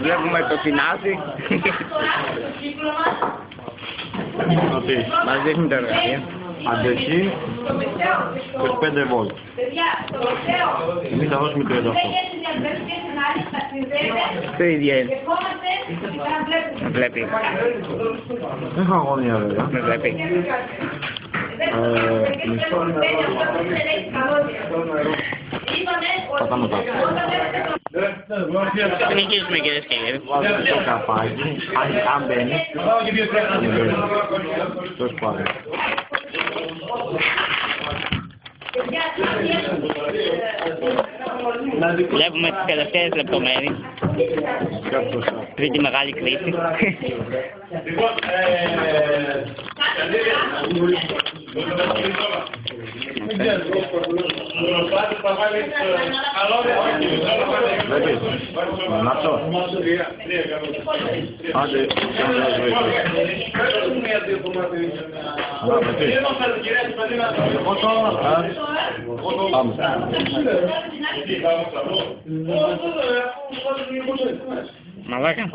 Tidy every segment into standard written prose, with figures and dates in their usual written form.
Βλέπουμε το Φινάζι. Μας δείχνει το εργαλείο. Αντοχή 25 βολτ. Εμείς θα δώσουμε 38. Το ίδιο είναι. Με βλέπει. Έχω αγωνία βέβαια. Με βλέπει. Πατάμε κάτω. Συνεχίζουμε κυρίες και κύριοι. Βάζουμε το καπάκι. Αν μπαίνει. Το σπάρει. Βλέπουμε τις τελευταίες λεπτομέρειες. Τρίτη μεγάλη κρίση. Βλέπεις, Νάτσο. Άντε, πάμε. Μαλάκα.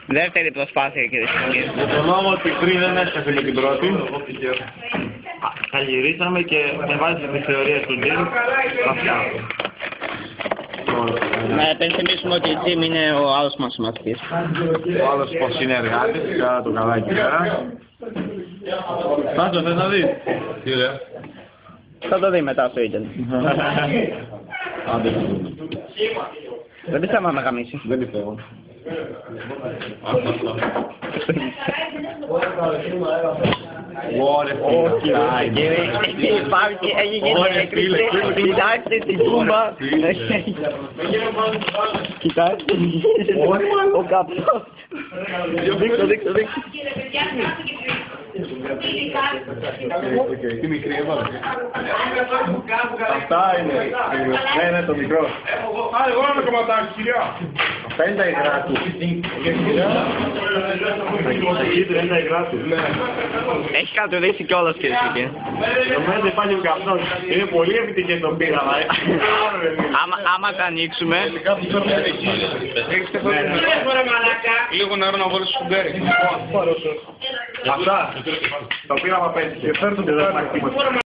Δεύτερη προσπάθεια κυρίες και κύριοι. Με τον νόμο ότι πριν δεν έσκασε με την πρώτη, θα γυρίσαμε και με βάση τις θεωρίες του Τζιμ αυτά. Να επενθυμίσουμε ότι η Τζιμ είναι ο άλλος μας μαθητής. Ο άλλος πως είναι εργάτης, καλά το καλά εκεί πέρα. Πάτω, θες να δεις. Τι λέει. Θα το δει μετά στο ίντερνετ. Άντε να δούμε. Δεν πιστεύω να γαμίσει. Δεν πιστεύω. Ωραία, Υπάρχει, έγινε έκρηξη. Κοιτάξτε την κούμπα. Κοιτάξτε. Ο καπνός. Δείξω. Τι μικρή έβαλε. Αυτά είναι. Ναι, το μικρό. Εγώ να με κομματάκι, κυρία. Αυτά είναι τα υγρά του. Εκεί του είναι τα υγρά του. Έχει κατουρίσει κιόλας κυρίες και κύριοι. Νομίζω υπάρχει ο καπνός. Είναι πολύ επιτυχές το πείραμα. Άμα τα ανοίξουμε... Λίγο νερό να βάλεις στο μπέρι. Αυτά. Το πείραμα πέτυχε. Φέρνουν και δεν θα